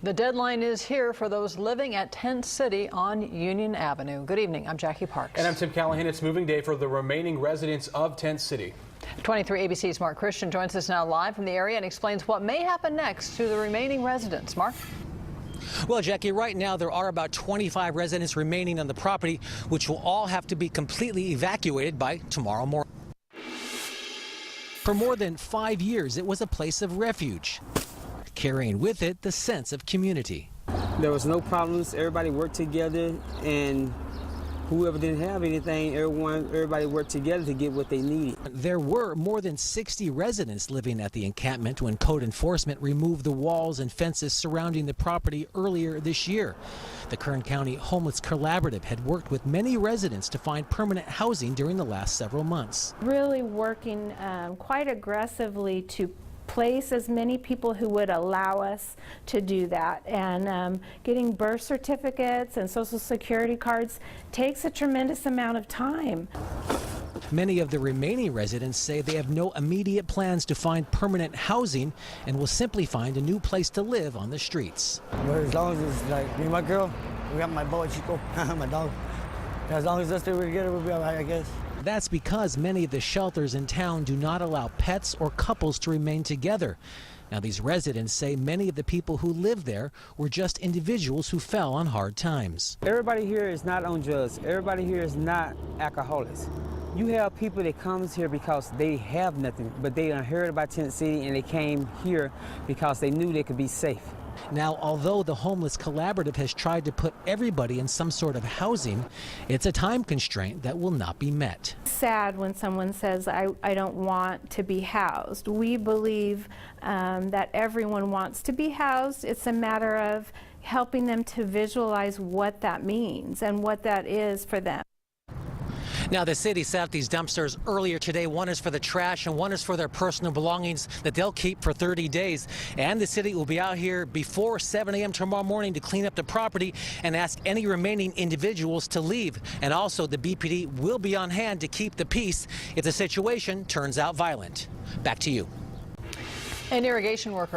The deadline is here for those living at Tent City on Union Avenue. Good evening. I'm Jackie Parks. And I'm Tim Callahan. It's moving day for the remaining residents of Tent City. 23 ABC's Mark Christian joins us now live from the area and explains what may happen next to the remaining residents. Mark? Well, Jackie, right now there are about 25 residents remaining on the property, which will all have to be completely evacuated by tomorrow morning. For more than 5 years, it was a place of refuge, carrying with it the sense of community. There was no problems. Everybody worked together, and whoever didn't have anything, everybody worked together to get what they needed. There were more than 60 residents living at the encampment when code enforcement removed the walls and fences surrounding the property earlier this year. The Kern County Homeless Collaborative had worked with many residents to find permanent housing during the last several months. Really working quite aggressively to place as many people who would allow us to do that, and getting birth certificates and social security cards takes a tremendous amount of time. Many of the remaining residents say they have no immediate plans to find permanent housing and will simply find a new place to live on the streets. But as long as it's like me and my girl, we got my boy Chico, my dog. As long as us two together, we'll be all right, I guess. That's because many of the shelters in town do not allow pets or couples to remain together. Now, these residents say many of the people who live there were just individuals who fell on hard times. Everybody here is not on drugs. Everybody here is not alcoholics. You have people that comes here because they have nothing, but they heard about Tent City and they came here because they knew they could be safe. Now, although the Homeless Collaborative has tried to put everybody in some sort of housing, it's a time constraint that will not be met. It's sad when someone says, I don't want to be housed. We believe that everyone wants to be housed. It's a matter of helping them to visualize what that means and what that is for them. Now, the city set up these dumpsters earlier today. One is for the trash and one is for their personal belongings that they'll keep for 30 days. And the city will be out here before 7 a.m. tomorrow morning to clean up the property and ask any remaining individuals to leave. And also, the BPD will be on hand to keep the peace if the situation turns out violent. Back to you. An irrigation worker